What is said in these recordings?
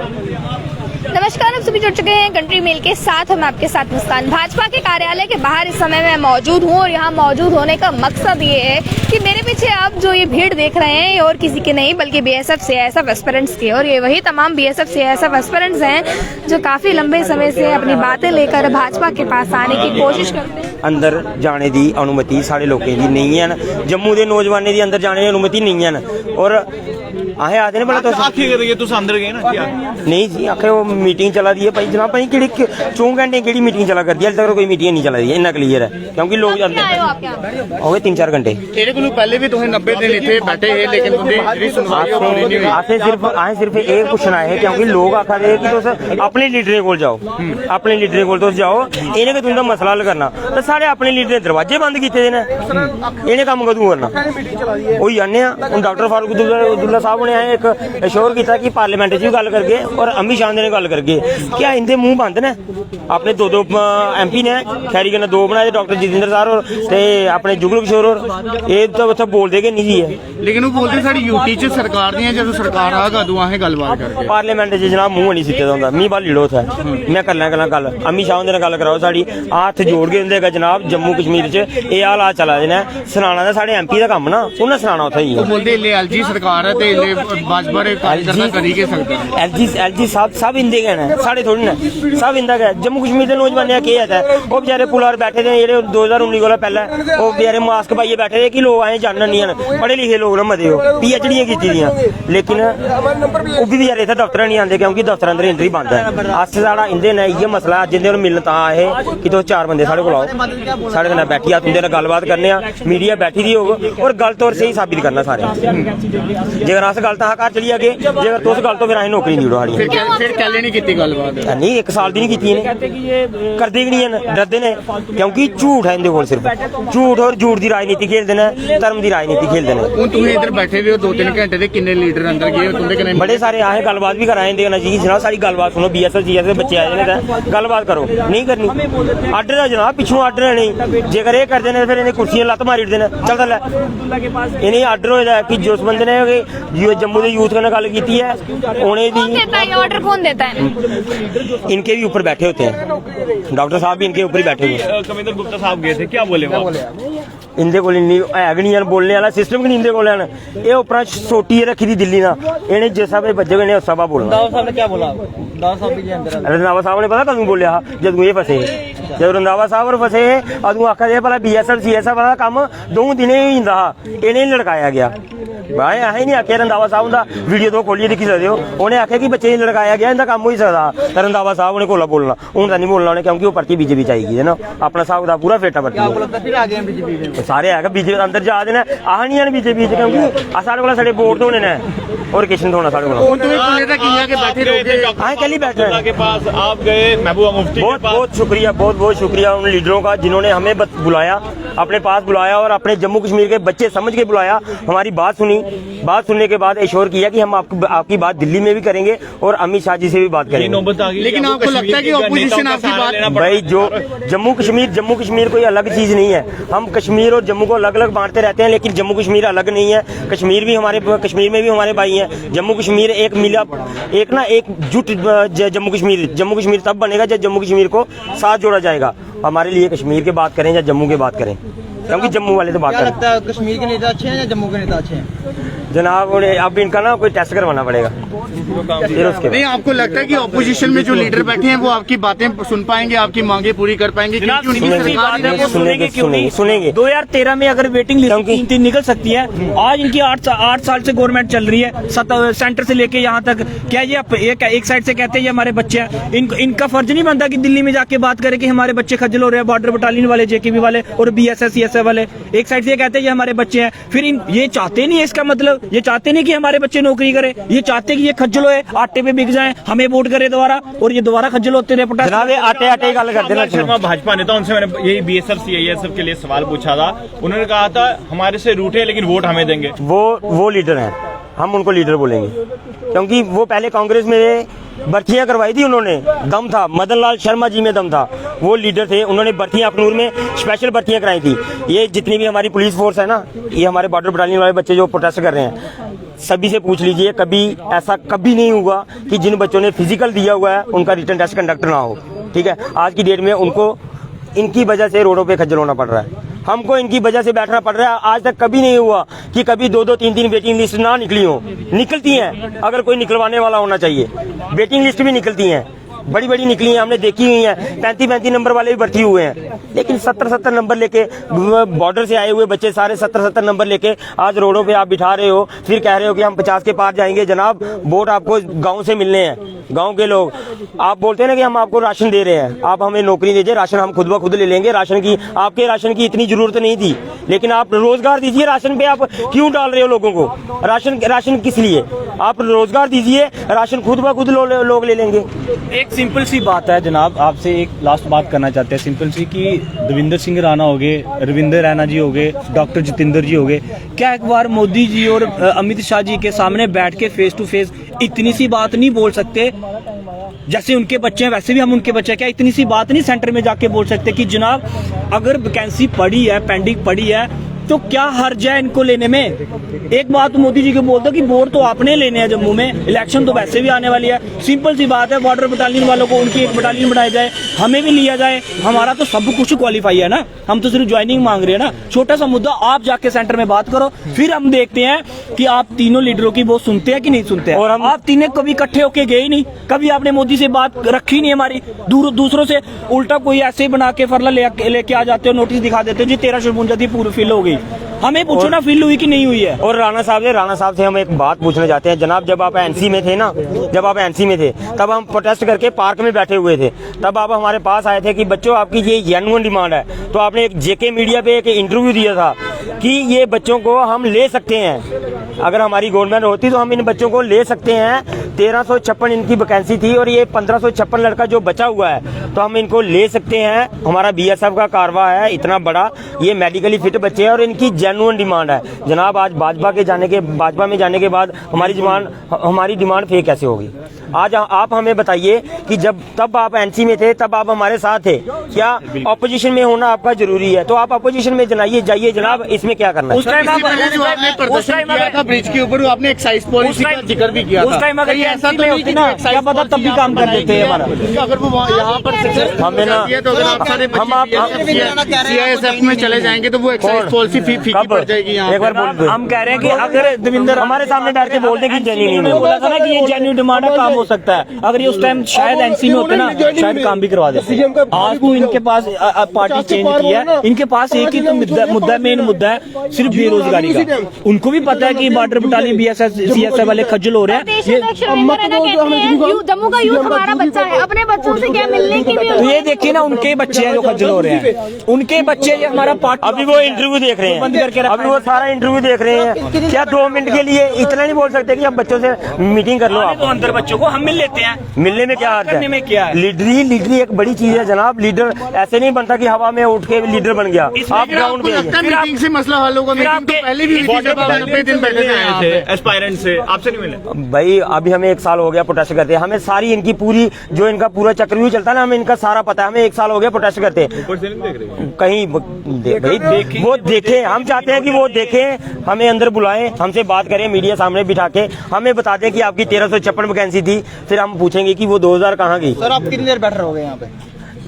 नमस्कार, आप सभी जुड़ चुके हैं कंट्री मेल के साथ। हम आपके साथ मुस्कान। भाजपा के कार्यालय के बाहर इस समय मैं मौजूद हूं और यहाँ मौजूद होने का मकसद ये है कि मेरे पीछे आप जो ये भीड़ देख रहे हैं ये और किसी की नहीं बल्कि बीएसएफ सीआईएसएफ एस्पिरेंट्स की, और ये वही तमाम बीएसएफ सीआईएसएफ एस्पिरेंट्स हैं जो काफी लंबे समय से अपनी बातें लेकर भाजपा के पास आने की कोशिश करते हैं। अंदर जाने की अनुमति साढ़े लोगों की नहीं है, जम्मू के नौजवानों की अंदर जाने की अनुमति नहीं है। और असें आखदे ने भला तुस अंदर गए ना नहीं जी, आखे वो मीटिंग चला दी है भाई जनाब, भाई कि 4 घंटे की मीटिंग चला करती है, अल्ले तक कोई मीटिंग नहीं चला दी है, इन्ना क्लीयर है क्योंकि लोग हो गए 3-4 घंटे। पहले भी 90 दिन इतने बैठे हैं लेकिन सिर्फ एक पूछना है क्योंकि लोग आखा दे कि तुस अपने लीडरें कोल जाओ, अपने लीडरें कोल तुस जाओ, इन्हें कि तुंदा मसला हल करना। तो साढ़े अपने लीडरें दरवाजे बंद किए ने, इन्हें कम कदू करना वही जाने। हूँ डॉक्टर फारूक अब्दुल्ला साहब ने एक एश्योर किया कि पार्लीमेंट च भी गल करगे और अमित शाह ने गल करगे, क्या इनके मुंह बंद ने? अपने 2 MP ने खैरी कन्नै 2 बनाए, डॉक्टर जितेंद्र सर और अपने जुगल किशोर और ये तो उत्थे बोलते कि नहीं जी है, लेकिन वो बोलते साडी यूटी च सरकार दी है, जदों सरकार आगा अदों असें गलबात करगे। पार्लीमेंट च जनाब मुंह नहीं सीते दा हुंदा, मी बाल लीड़ो उत्थे मैं कर लैं गल अमित शाह हुंदे नाल गल कराओ, साडी हत्थ जोड़ के हुंदे जनाब जम्मू कश्मीर च एह् हालात चला दे ने, सनाना दा साढ़े MP दा कम्म ना, उन्हें सनाना उत्थे ही है। बोलदे LG सरकार है ते भाजपा दे कार्यकर्ता करी के सकदा। LG सब इंदे गए ने, साढ़े थोड़ी ने, सब इंदा गए। जम्मू कश्मीर के नौजवान केह् है वो बेचारे पुलार बैठे दे जेह्ड़े 2019 कोला पैह्ले वो बेचारे मास्क पाइयै बैठे दे कि लोग असें जानन नहीं हैन, पढ़े लिखे लोग न मते हो PhD कीती दियां, लेकिन ओह् बी बेचारे इत्थै दफ्तर नहीं आंदे क्योंकि दफ्तर अंदर एंट्री बंद है। अस साढ़ा इंदे ने इ'यै मसला, जिंदे मिलन तां आए कि तुस 4 बंदे साढ़े कोल आओ, साढ़े कन्नै बैठियै तुंदे नाल गल्लबात करने आ, मीडिया बैठी दी होग और गलत और सही साबित करना सारे। जेकर अस गलत हा घर चली जागे, जेकर तुस गलत हो फिर असें नौकरी नहीं साढ़ी। फिर कैले नहीं कीती गलबात? नहीं 1 साल दी नहीं कीती इन्हें, करदे ही नहीं है, डरदे ने क्योंकि झूठ है इनके कोल, सिर्फ झूठ और झूठ की राजनीति खेलते हैं, धर्म की राजनीति खेलते हैं। हुण तुसीं इधर बैठे हो 2-3 घंटे दे, किन्ने लीडर अंदर गए तुंदे कन्नै? बड़े सारे असें गलबात भी कराए इनदे कन्नै जी, जनाब सारी गलबात सुनो, BSF CSF बच्चे आए ने, गलबात करो, नहीं करनी आर्डर है जनाब, पिछों आर्डर है नहीं, जेकर ये करते हैं फिर इन्हें कुर्सियां लत्त मारी ओड़दे ने, चलदा लै इन्हें आर्डर होया है कि जिस बंदे ने जम्मू के यूथ कन्नै गल कीती है उन्हें भी ऑर्डर कौन देता है? इनके भी ऊपर बैठे होते हैं, डॉक्टर साहब भी इनके ऊपर ही बैठे हुए हैं। कमिंदर गुप्ता साहब गए थे, क्या बोले? इंदे कोल इन्नी है गै नहीं, बोलने वाला सिस्टम भी नहीं इंदे कोल है। ये उपर सोटी रखी दी दिल्ली ना, इन्हें जिस स्हाब बजे ने उस स्हाब बोलना। रंधावा साहब ने क्या बोला? रंधावा साहब ने पता कदू बोलिया जदू ये फसे, जब रंधावा साहब और फसे अदू आखा भला BSF CSF का कम 2 दिन ही होंदा हा, इन्हें लड़काया गया। भाई असें नहीं आख्या रंधावा साहब का वीडियो तो खोलिए दिखी सकते हो, उन्हें आख्या कि बच्चे लड़काया गया, इनका कम हो ही सकता। तो रंधावा साहब ने कोला बोलना हूँ नहीं बोलना उन्हें, क्योंकि वो पर्ची BJP चाहिए है ना, अपना हिसाब का पूरा फेटा पर्ची सारे है BJP अंदर जा देना, आह नहीं है BJP क्योंकि साढ़े को साढ़े वोट होने ने और किश नहीं होना साढ़े को। कल बैठे के पास आप गए, महबूबा मुफ्ती बहुत बहुत शुक्रिया, बहुत बहुत शुक्रिया उन लीडरों का जिन्होंने हमें बुलाया, अपने पास बुलाया और अपने जम्मू कश्मीर के बच्चे समझ के बुलाया, हमारी बात सुनी, बात सुनने के बाद एश्योर किया कि हम आपकी बात दिल्ली में भी करेंगे और अमित शाह जी से भी बात करेंगे। लेकिन आपको लगता है कि ऑपोजिशन आपकी बात? भाई जो जम्मू कश्मीर कोई अलग चीज नहीं है, हम कश्मीर और जम्मू को अलग अलग बांटते रहते हैं, लेकिन जम्मू कश्मीर अलग नहीं है। कश्मीर में भी हमारे भाई हैं। जम्मू कश्मीर एक मिला, एक जुट जम्मू कश्मीर तब बनेगा जब जम्मू कश्मीर को साथ जोड़ा जाएगा। हमारे लिए कश्मीर की बात करें या जम्मू की बात करें, क्योंकि जम्मू वाले तो बात क्या लगता है कश्मीर के नेता अच्छे हैं या जम्मू के नेता अच्छे हैं? जनाब अब इनका ना कोई टेस्ट करवाना पड़ेगा फिर उसके। नहीं, आपको लगता है कि ऑपोजिशन में जो लीडर बैठे हैं वो आपकी बातें सुन पाएंगे, आपकी मांगे पूरी कर पाएंगे? सुनेंगे। 2013 में अगर वेटिंग लिस्ट 3 निकल सकती है, आज इनकी 8 साल से गवर्नमेंट चल रही है, सेंटर से लेके यहाँ तक, क्या ये एक साइड से कहते हैं ये हमारे बच्चे हैं, इनका फर्ज नहीं बनता कि दिल्ली में जाके बात करें कि हमारे बच्चे खज्जल हो रहे हैं, बॉर्डर बटालियन वाले, JKB वाले और BSF CSF वाले एक साइड से कहते हैं ये हमारे बच्चे हैं, फिर ये चाहते नहीं है, इसका मतलब ये चाहते नहीं कि हमारे बच्चे नौकरी करें, ये चाहते कि ये खज्जल होए, आटे पे बिक जाएं, हमें वोट करे दोबारा और ये दोबारा खज्जल होते रहे। जनाब आटे गल करते ना। शर्मा भाजपा नेता, उनसे मैंने यही BSF CISF के लिए सवाल पूछा था, उन्होंने कहा था हमारे से रूठे लेकिन वोट हमें देंगे। वो लीडर हैं, हम उनको लीडर बोलेंगे क्योंकि वो पहले कांग्रेस में भर्तियां करवाई थी, उन्होंने दम था, मदन लाल शर्मा जी में दम था, वो लीडर थे, उन्होंने भर्तियां अखनूर में स्पेशल भर्तियां कराई थी। ये जितनी भी हमारी पुलिस फोर्स है ना, ये हमारे बॉर्डर बटालियन वाले बच्चे जो प्रोटेस्ट कर रहे हैं, सभी से पूछ लीजिए, कभी ऐसा कभी नहीं हुआ कि जिन बच्चों ने फिजिकल दिया हुआ है उनका रिटर्न टेस्ट कंडक्ट ना हो। ठीक है, आज की डेट में उनको इनकी वजह से रोडों पे खज्जल होना पड़ रहा है, हमको इनकी वजह से बैठना पड़ रहा है। आज तक कभी नहीं हुआ कि कभी 2-2, 3-3 वेटिंग लिस्ट ना निकली हो, निकलती हैं अगर कोई निकलवाने वाला होना चाहिए। वेटिंग लिस्ट भी निकलती हैं, बड़ी बड़ी निकली हैं, हमने देखी हुई हैं। 35-35 नंबर वाले भी भर्ती हुए हैं, लेकिन 70-70 नंबर लेके बॉर्डर से आए हुए बच्चे सारे 70-70 नंबर लेके आज रोडों पे आप बिठा रहे हो, फिर कह रहे हो कि हम 50 के पार जाएंगे। जनाब, वोट आपको गांव से मिलने हैं, गांव के लोग। आप बोलते हैं ना कि हम आपको राशन दे रहे हैं, आप हमें नौकरी दीजिए, राशन हम खुद ब खुद ले लेंगे। राशन की आपके राशन की इतनी जरूरत नहीं थी, लेकिन आप रोजगार दीजिए। राशन पे आप क्यों डाल रहे हो लोगों को? राशन किस लिए? आप रोजगार दीजिए, राशन खुद ब खुद लोग ले लेंगे। एक सिंपल सी बात है जनाब, आपसे एक लास्ट बात करना चाहते हैं सिंपल सी, कि देवेंद्र सिंह राणा हो गए, रविंद्र रैना जी हो गए, डॉक्टर जितेंद्र जी हो गए, क्या एक बार मोदी जी और अमित शाह जी के सामने बैठ के फेस टू फेस इतनी सी बात नहीं बोल सकते? जैसे उनके बच्चे हैं वैसे भी हम उनके बच्चे हैं, क्या इतनी सी बात नहीं सेंटर में जाके बोल सकते कि जनाब अगर वैकेंसी पड़ी है, पेंडिंग पड़ी है, तो क्या हर्ज है इनको लेने में? एक बात मोदी जी को बोल दो कि वोट तो आपने लेने हैं जम्मू में, इलेक्शन तो वैसे भी आने वाली है। सिंपल सी बात है, बॉर्डर बटालियन वालों को उनकी एक बटालियन बनाई जाए, हमें भी लिया जाए। हमारा तो सब कुछ क्वालिफाई है ना, हम तो सिर्फ ज्वाइनिंग मांग रहे हैं ना। छोटा सा मुद्दा, आप जाके सेंटर में बात करो, फिर हम देखते हैं कि आप तीनों लीडरों की वो सुनते हैं कि नहीं सुनते हैं। और हम आप तीनों कभी इकट्ठे होके गए ही नहीं, कभी आपने मोदी से बात रखी नहीं हमारी। दूसरों से उल्टा कोई ऐसे ही बना के फरला लेके आ जाते हो, नोटिस दिखा देते हो जी 1353 पूरी फिल हो गई। हमें पूछो ना फिल हुई कि नहीं हुई है। और राणा साहब से हम एक बात पूछना चाहते हैं। जनाब, जब आप एनसी में थे ना, जब आप एनसी में थे तब हम प्रोटेस्ट करके पार्क में बैठे हुए थे, तब आप हमारे पास आए थे कि बच्चों आपकी ये जेन्युइन डिमांड है। तो आपने एक जेके मीडिया पे एक इंटरव्यू दिया था कि ये बच्चों को हम ले सकते हैं, अगर हमारी गवर्नमेंट होती तो हम इन बच्चों को ले सकते हैं। 1356 इनकी वैकेंसी थी और ये 1556 लड़का जो बचा हुआ है, तो हम इनको ले सकते हैं। हमारा बीएसएफ का कारवा है इतना बड़ा, ये मेडिकली फिट बच्चे हैं और इनकी जेन्युइन डिमांड है। जनाब, आज भाजपा में जाने के बाद हमारी डिमांड फेक कैसे होगी? आज आप हमें बताइए कि तब आप एनसी में थे, तब आप हमारे साथ थे, क्या ऑपोजिशन में होना आपका जरूरी है? तो आप ऑपोजिशन में जाइए जनाब, इसमें क्या करना है? उस टाइम ब्रिज के ऊपर आपने एक्साइज पॉलिसी का जिक्र भी किया था। उस टाइम अगर ऐसा तो होती ना, क्या पता तब भी काम कर देते हैं हमारा। अगर वो यहाँ पर हमें ना CISF में चले जाएंगे तो वो एक्साइज पॉलिसी फीकी पड़ जाएगी। एक बार बोल दो। हम कह रहे हैं कि अगर देवेंद्र हमारे सामने बैठ के बोलते कि जेन्युइन ने बोला था ना कि ये जेन्युइन डिमांड है, काम हो सकता है। अगर ये उस टाइम शायद एनसी में होते ना, शायद काम भी करवा देते। आज तो इनके पास पार्टी चेंज की है, इनके पास एक ही तो मुद्दा मेन मुद्दा है, सिर्फ बेरोजगारी का। उनको भी पता है कि बॉर्डर बटालियन BSF CSF वाले खज्जल हो रहे हैं। जम्मू का यूथ हमारा बच्चा है, अपने बच्चों से क्या मिलने की भी। तो ये देखिए ना, उनके बच्चे हैं जो खज्जल हो रहे हैं, उनके बच्चे ये हमारा पार्ट। अभी वो इंटरव्यू देख रहे हैं, बंद करके रखा अभी वो सारा इंटरव्यू देख रहे हैं। क्या 2 मिनट के लिए इतना नहीं बोल सकते कि अब बच्चों से मीटिंग कर लो? आप तो अंदर बच्चों को हम मिल लेते हैं, मिलने में क्या अर्थ करने में क्या है? लीडरी एक बड़ी चीज है जनाब। लीडर ऐसे नहीं बनता कि हवा में उठ के लीडर बन गया। आप ग्राउंड पे मीटिंग से मसला हल होगा। मीटिंग तो पहले भी हुई थी जब आप 90 दिन पहले आए थे एस्पायरेंट से, आपसे नहीं मिले भाई। अभी हमें 1 साल हो गया प्रोटेस्ट करते, हमें सारी इनकी पूरी जो इनका पूरा चक्रव्यूह चलता है ना, हमें इनका सारा पता है। हमें 1 साल हो गया प्रोटेस्ट करते। ऊपर से नहीं देख रहे कहीं भाई वो देखें, हम चाहते हैं कि वो देखें, हमें अंदर बुलाएं, हमसे बात करें, मीडिया सामने बिठा के हमें बता दें कि आपकी 1356 वैकेंसी थी। फिर हम पूछेंगे कि वो 2000 कहाँ गई। सर, आप कितनी देर बैठ रहोगे यहाँ पे?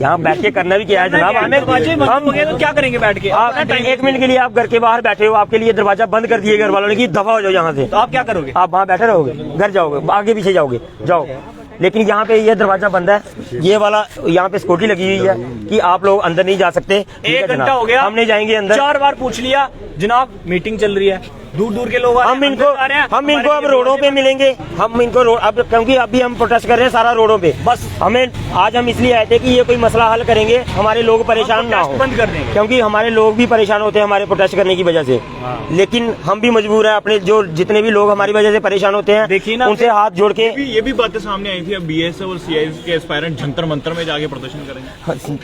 यहाँ बैठ के करना भी क्या है जनाब? हमें हम तो क्या करेंगे बैठ के? आप 1 मिनट के लिए आप घर के बाहर बैठे हो, आपके लिए दरवाजा बंद कर दिए घर वालों ने कि दफा हो जाओ यहाँ से। तो आप क्या करोगे? आप वहाँ बैठे रहोगे, घर जाओगे, आगे पीछे जाओगे, जाओ। लेकिन यहाँ पे ये दरवाजा बंद है, ये वाला यहाँ पे सिक्योरिटी लगी हुई है कि आप लोग अंदर नहीं जा सकते। 1 घंटा हो गया, हम नहीं जाएंगे अंदर। 4 बार पूछ लिया जनाब, मीटिंग चल रही है, दूर दूर के लोग हम इनको अब रोडों पे मिलेंगे। हम इनको अब क्योंकि अभी हम प्रोटेस्ट कर रहे हैं सारा रोडों पे। बस हमें आज हम इसलिए आए थे कि ये कोई मसला हल करेंगे, हमारे लोग परेशान ना हो, बंद कर देंगे, क्योंकि हमारे लोग भी परेशान होते हैं हमारे प्रोटेस्ट करने की वजह से। लेकिन हम भी मजबूर हैं, अपने जो जितने भी लोग हमारी वजह से परेशान होते हैं, देखिए ना, उनसे हाथ जोड़ के। ये भी बातें सामने आई थी, अब BSF और CISF के एस्पायरेंट जंतर मंतर में जाके प्रदर्शन करेंगे।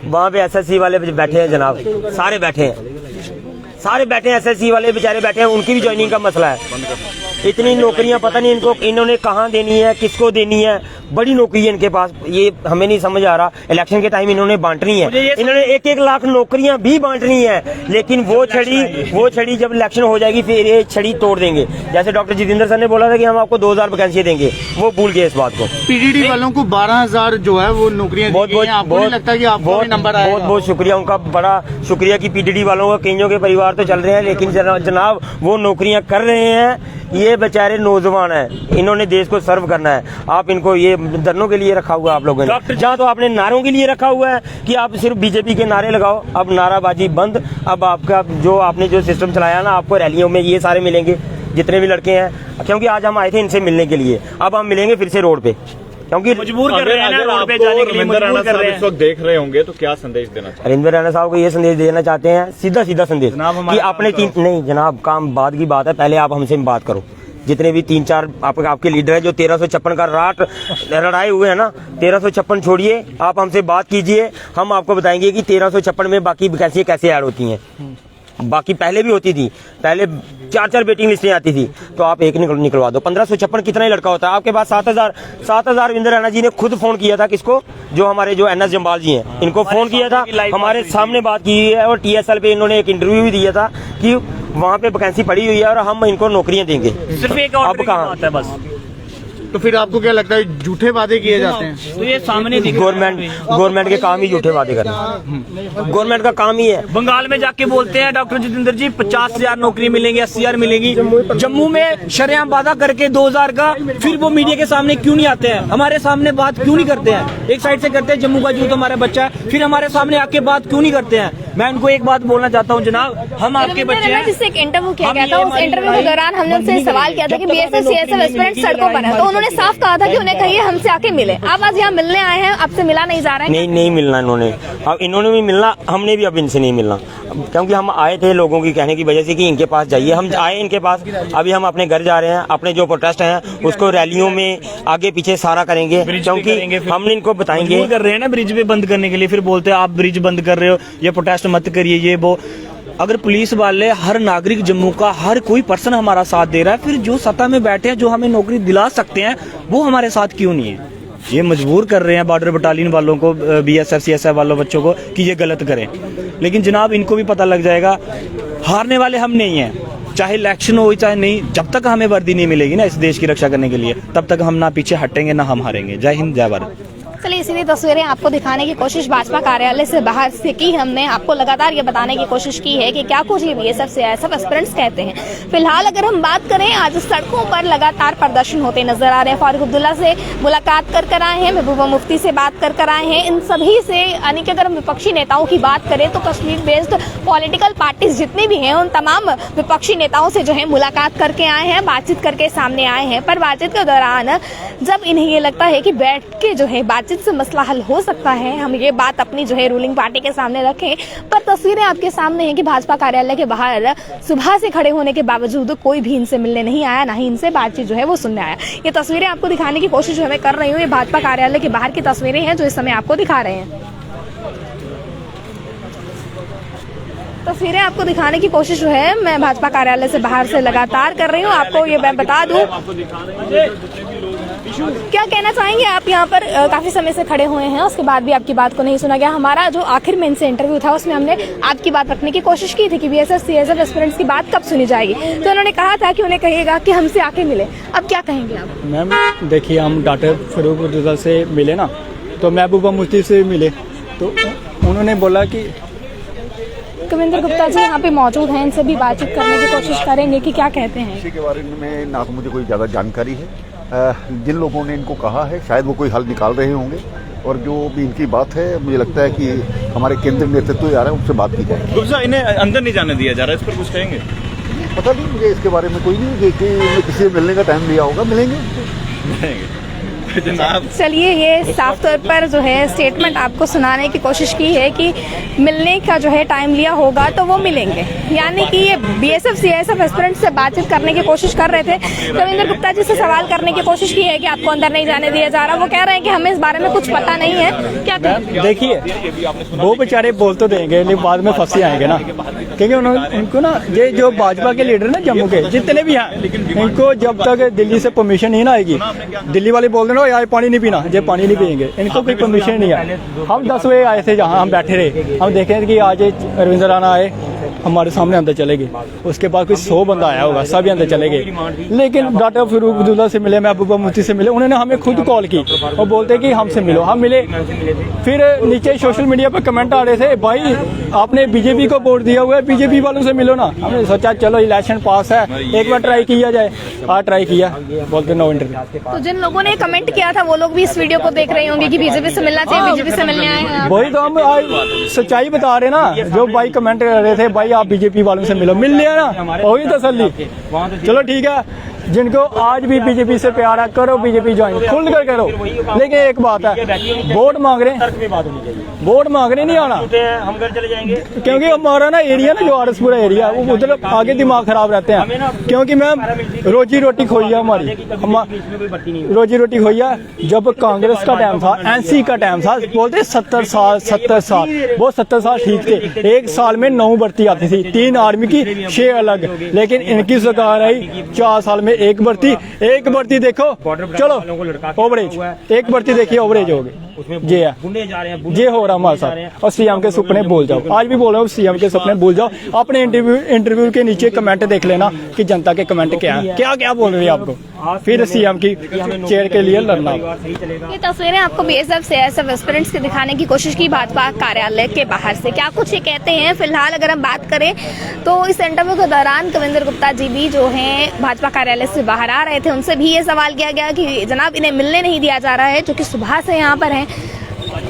वहाँ पे SSC वाले बैठे हैं जनाब, सारे बैठे हैं, SSC वाले बेचारे बैठे हैं, उनकी भी ज्वाइनिंग का मसला है। इतनी नौकरियां पता नहीं इनको इन्होंने कहाँ देनी है, किसको देनी है। बड़ी नौकरी है इनके पास, ये हमें नहीं समझ आ रहा। इलेक्शन के टाइम इन्होंने बांटनी है, इन्होंने 1-1 लाख नौकरियां भी बांटनी है, लेकिन वो छड़ी जब इलेक्शन हो जाएगी फिर ये छड़ी तोड़ देंगे। जैसे डॉक्टर जितेंद्र सर ने बोला था कि हम आपको 2000 वैकेंसी देंगे, वो भूल गए इस बात को। पीडीडी वालों को 12,000 जो है वो नौकरियां दी गई हैं। आपको नहीं लगता कि आपको भी नंबर आएगा? बहुत बहुत शुक्रिया उनका, बड़ा शुक्रिया कि पीडीडी वालों का, कईयों के परिवार तो चल रहे हैं, लेकिन जनाब वो नौकरियां कर रहे हैं। ये बेचारे नौजवान हैं, इन्होंने देश को सर्व करना है। आप इनको ये धरनों के लिए रखा हुआ है आप लोगों ने, जहाँ तो आपने नारों के लिए रखा हुआ है कि आप सिर्फ बीजेपी के नारे लगाओ। अब नाराबाजी बंद। अब आपका जो आपने जो सिस्टम चलाया ना, आपको रैलियों में ये सारे मिलेंगे जितने भी लड़के हैं, क्योंकि आज हम आए थे इनसे मिलने के लिए। अब हम मिलेंगे फिर से रोड पे, क्योंकि मजबूर कर रहे हैं ना रोड पे जाने के लिए, मजबूर कर रहे हैं। इस वक्त देख रहे होंगे तो क्या संदेश देना चाहते हैं? रविंद्र रैना साहब को ये संदेश देना चाहते हैं, सीधा संदेश कि आपने नहीं जनाब, काम बाद की बात है, पहले आप हमसे बात करो। जितने भी 3-4 आपके लीडर हैं जो 1356 का राट लड़ाए हुए हैं ना, 1356 छोड़िए, आप हमसे बात कीजिए। हम आपको बताएंगे कि 1356 में बाकी वैकेंसी कैसे ऐड होती हैं। बाकी पहले भी होती थी, पहले 4-4 वेटिंग लिस्टें आती थी, तो आप एक निकलवा दो। 1556 कितना ही लड़का होता है आपके पास? 7,000 रविंद्र रैना जी ने खुद फोन किया था, किसको? जो हमारे जो NS जम्बाल जी हैं, इनको फोन किया था, हमारे सामने बात की है, और TSL पे इन्होंने एक इंटरव्यू भी दिया था कि वहाँ पे वैकेंसी पड़ी हुई है और हम इनको नौकरियां देंगे। सिर्फ एक अब कहाँ है बस। तो फिर आपको क्या लगता है झूठे वादे किए जाते हैं? तो ये सामने गवर्नमेंट के काम ही झूठे वादे करना, गवर्नमेंट का काम ही है। बंगाल में जाके बोलते हैं डॉक्टर जितेंद्र जी 50,000 नौकरी मिलेंगी, 80,000 मिलेगी। जम्मू में शरेआम वादा करके 2000 का, फिर वो मीडिया के सामने क्यों नहीं आते हैं? हमारे सामने बात क्यों नहीं करते हैं? एक साइड से करते हैं जम्मू का यूथ हमारा बच्चा है, फिर हमारे सामने आके बात क्यों नहीं करते हैं? मैं उनको एक बात बोलना चाहता हूँ जनाब, हम आपके बच्चे हैं। जिससे एक इंटरव्यू किया गया था, उस इंटरव्यू के दौरान हमने उनसे सवाल किया था कि BSF CSF एस्पिरेंट सड़कों पर है, तो उन्होंने साफ कहा था कि उन्हें कहिए हमसे आके मिले। आप आज यहाँ मिलने आए हैं, आपसे मिला नहीं जा रहा है? नहीं मिलना इन्होंने, अब इन्होंने भी मिलना, हमने भी अब इनसे नहीं मिलना, क्योंकि हम आए थे लोगों की कहने की वजह से कि इनके पास जाइए। हम आए इनके पास, अभी हम अपने घर जा रहे हैं। अपने जो प्रोटेस्ट हैं उसको रैलियों में आगे पीछे सारा करेंगे, क्योंकि हमने इनको बताएंगे। कर रहे हैं ना ब्रिज पे बंद करने के लिए, फिर बोलते हैं आप ब्रिज बंद कर रहे हो, ये प्रोटेस्ट मत करिए, ये वो। अगर पुलिस वाले, हर नागरिक जम्मू का, हर कोई पर्सन हमारा साथ दे रहा है, फिर जो सत्ता में बैठे हैं, जो हमें नौकरी दिला सकते हैं, वो हमारे साथ क्यों नहीं है? ये मजबूर कर रहे हैं बॉर्डर बटालियन वालों को, BSF CSF वालों बच्चों को कि ये गलत करें। लेकिन जनाब इनको भी पता लग जाएगा, हारने वाले हम नहीं हैं। चाहे इलेक्शन हो चाहे नहीं, जब तक हमें वर्दी नहीं मिलेगी ना इस देश की रक्षा करने के लिए, तब तक हम ना पीछे हटेंगे ना हम हारेंगे। जय हिंद, जय भारत। चलिए इसीलिए तस्वीरें आपको दिखाने की कोशिश भाजपा कार्यालय से बाहर से की हमने, आपको लगातार ये बताने की कोशिश की है कि क्या कुछ ये BSF CSF एस्पिरेंट्स कहते हैं। फिलहाल अगर हम बात करें, आज सड़कों पर लगातार प्रदर्शन होते नजर आ रहे हैं। फारूक अब्दुल्ला से मुलाकात कर आए हैं, महबूबा मुफ्ती से बात कर आए हैं, इन सभी से, यानी कि अगर हम विपक्षी नेताओं की बात करें तो कश्मीर बेस्ड पॉलिटिकल पार्टीज जितने भी हैं उन तमाम विपक्षी नेताओं से जो है मुलाकात करके आए हैं, बातचीत करके सामने आए हैं। पर बातचीत के दौरान जब इन्हें ये लगता है कि बैठ के जो है बातचीत से मसला हल हो सकता है, हम ये बात अपनी जो है रूलिंग पार्टी के सामने रखें। पर तस्वीरें आपके सामने हैं कि भाजपा कार्यालय के बाहर सुबह से खड़े होने के बावजूद कोई भी इनसे मिलने नहीं आया, ना ही इनसे बातचीत जो है वो सुनने आया। ये तस्वीरें आपको दिखाने की कोशिश जो मैं कर रही हूँ, ये भाजपा कार्यालय के बाहर की तस्वीरें हैं जो इस समय आपको दिखा रहे हैं। तस्वीरें आपको दिखाने की कोशिश जो है मैं भाजपा कार्यालय से बाहर से लगातार कर रही हूँ। आपको ये मैं बता दूं, क्या कहना चाहेंगे आप? यहाँ पर काफी समय से खड़े हुए हैं, उसके बाद भी आपकी बात को नहीं सुना गया। हमारा जो आखिर में इनसे इंटरव्यू था उसमें हमने आपकी बात रखने की कोशिश की थी कि BSF CSF एस्पिरेंट्स की बात कब सुनी जाएगी, तो उन्होंने कहा था कि उन्हें कहिएगा कि हमसे आके मिले। अब क्या कहेंगे आप? मैम देखिए, हम डॉक्टर फारूक अब्दुल्ला से मिले ना, तो महबूबा मुफ्ती से मिले, तो उन्होंने बोला कि कविंद्र गुप्ता जी यहाँ पे मौजूद हैं, इनसे भी बातचीत करने की कोशिश करेंगे कि क्या कहते हैं। इसी के बारे में ना तो मुझे कोई ज़्यादा जानकारी है। जिन लोगों ने इनको कहा है शायद वो कोई हल निकाल रहे होंगे, और जो भी इनकी बात है मुझे लगता है कि हमारे केंद्रीय नेतृत्व आ रहा है, उनसे बात की जाएगी। गुप्ता, इन्हें अंदर नहीं जाने दिया जा रहा है, इस पर कुछ कहेंगे? पता नहीं मुझे इसके बारे में कोई नहीं, कि किसी से मिलने का टाइम लिया होगा, मिलेंगे। चलिए, ये साफ तौर पर जो है स्टेटमेंट आपको सुनाने की कोशिश की है कि मिलने का जो है टाइम लिया होगा तो वो मिलेंगे। यानी कि ये बीएसएफ सीआईएसएफ एस्पिरेंट से बातचीत करने की कोशिश कर रहे थे। कविंदर गुप्ता जी से सवाल करने की कोशिश की है कि आपको अंदर नहीं जाने दिया जा रहा। वो कह रहे हैं कि हमें इस बारे में कुछ पता नहीं है। क्या कहें? देखिए, वो बेचारे बोल तो देंगे लेकिन बाद में फंसे आएंगे ना, क्योंकि उनको ना ये जो भाजपा के लीडर ना जम्मू के जितने भी हैं, इनको जब तक दिल्ली से परमिशन नहीं ना आएगी, दिल्ली वाले बोल देना यार पानी नहीं पीना, ये पानी नहीं पियेंगे, इनको कोई परमिशन नहीं है। हम 10 बजे आए थे, जहाँ हम बैठे रहे, हम देखें कि आज अरविंद राणा आए, हमारे सामने अंदर चले गए। उसके बाद कोई 100 बंदा आया होगा, सभी अंदर चले गए। लेकिन डॉक्टर फारूक अब्दुल्ला से मिले, महबूबा मुफ्ती से मिले, उन्होंने हमें खुद कॉल की और बोलते कि हमसे मिलो। हम मिले। फिर नीचे सोशल मीडिया पर कमेंट आ रहे थे, भाई आपने बीजेपी को वोट दिया हुआ है, बीजेपी वालों से मिलो ना। हमने सोचा चलो इलेक्शन पास है, एक बार ट्राई किया जाए। आज ट्राई किया, बोलते नो इंटरव्यू। तो जिन लोगों ने कमेंट किया था वो लोग भी इस वीडियो को देख रहे होंगे कि बीजेपी से मिलना चाहिए, बीजेपी से मिलने आए हैं। वही तो हम आज सच्चाई बता रहे ना। जो भाई कमेंट कर रहे थे, भाई आप बीजेपी वालों से मिलो, मिल लिया ना, वही तसल्ली। चलो ठीक है, जिनको आज भी बीजेपी से प्यार है, करो बीजेपी ज्वाइन, खुल कर करो। लेकिन एक बात है, वोट मांग रहे हैं, वोट मांग रहे नहीं आना, हम घर चले जाएंगे। क्योंकि हमारा ना एरिया ना जो आरएसपुरा एरिया, वो उधर आगे दिमाग खराब रहते हैं। क्योंकि मैम रोजी रोटी खोई है हमारी, रोजी रोटी खोई है। जब कांग्रेस का टाइम था, एनसी का टाइम था, बोलते 70 साल, वो 70 साल ठीक थे। एक साल में 9 भर्ती आती थी, 3 आर्मी की, 6 अलग। लेकिन इनकी सरकार आई 4 साल में एक भर्ती देखो, चलो ओवरेज, एक भर्ती देखिए ओवरेज हो गई। ये है, ये हो रहा हमारे साथ। और सीएम के सपने भूल जाओ, आज भी बोल रहा हूँ, सीएम के सपने भूल जाओ। अपने इंटरव्यू के नीचे कमेंट देख लेना कि जनता के कमेंट क्या है, क्या क्या बोल रही है आपको, फिर सीएम की चेयर के लिए लड़ना। ये तस्वीरें आपको बीएसएफ सीआईएसएफ एस्पिरेंट्स की दिखाने की कोशिश की भाजपा कार्यालय के बाहर से। क्या कुछ ये कहते हैं फिलहाल अगर हम बात करें तो इस इंटरव्यू के दौरान कविंदर गुप्ता जी भी जो हैं भाजपा कार्यालय से बाहर आ रहे थे। उनसे भी ये सवाल किया गया कि जनाब इन्हें मिलने नहीं दिया जा रहा है, जो कि सुबह से यहाँ पर हैं।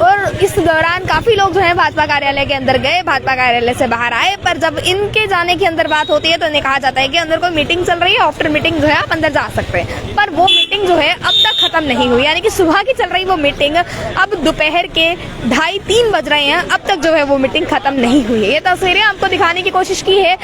और इस दौरान काफी लोग जो है भाजपा कार्यालय के अंदर गए, भाजपा कार्यालय से बाहर आए। पर जब इनके जाने के अंदर बात होती है तो इन्हें कहा जाता है कि अंदर कोई मीटिंग चल रही है, आफ्टर मीटिंग जो है आप अंदर जा सकते हैं। पर वो मीटिंग जो है अब तक खत्म नहीं हुई, यानी कि सुबह की चल रही वो मीटिंग अब दोपहर के 2:30-3 बज रहे हैं, अब तक जो है वो मीटिंग खत्म नहीं हुई है। ये तस्वीरें आपको दिखाने की कोशिश की है,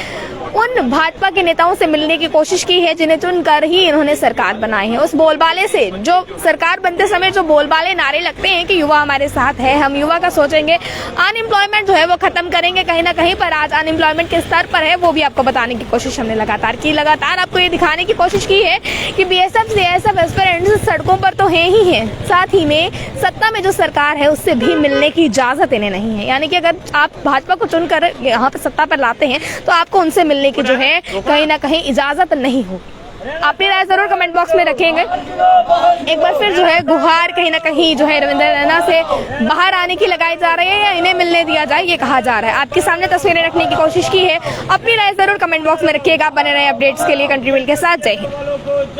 उन भाजपा के नेताओं से मिलने की कोशिश की है जिन्हें चुनकर ही इन्होंने सरकार बनाई है। उस बोलबाले से, जो सरकार बनते समय जो बोलबाले नारे लगते हैं कि युवा हमारे साथ है, हम युवा का सोचेंगे, अनएम्प्लॉयमेंट जो है वो खत्म करेंगे कहीं ना कहीं। पर आज अनएम्प्लॉयमेंट किस स्तर पर है वो भी आपको बताने की कोशिश हमने लगातार की। लगातार आपको ये दिखाने की कोशिश की है कि बीएसएफ सीआईएसएफ एस्पिरेंट्स सड़कों पर तो है ही है, साथ ही में सत्ता में जो सरकार है उससे भी मिलने की इजाजत इन्हें नहीं है। यानी कि अगर आप भाजपा को चुनकर यहाँ पर सत्ता पर लाते हैं तो आपको उनसे मिलने की जो है कहीं ना कहीं इजाजत नहीं हो। अपनी राय जरूर कमेंट बॉक्स में रखेंगे। एक बार फिर जो है गुहार कहीं ना कहीं जो है रविंद्र रैना से बाहर आने की लगाई जा रही है या इन्हें मिलने दिया जाए ये कहा जा रहा है। आपके सामने तस्वीरें रखने की कोशिश की है। अपनी राय जरूर कमेंट बॉक्स में रखिएगा। बने रहे अपडेट्स के लिए कंट्रीब्यूट के साथ। जय हिंद।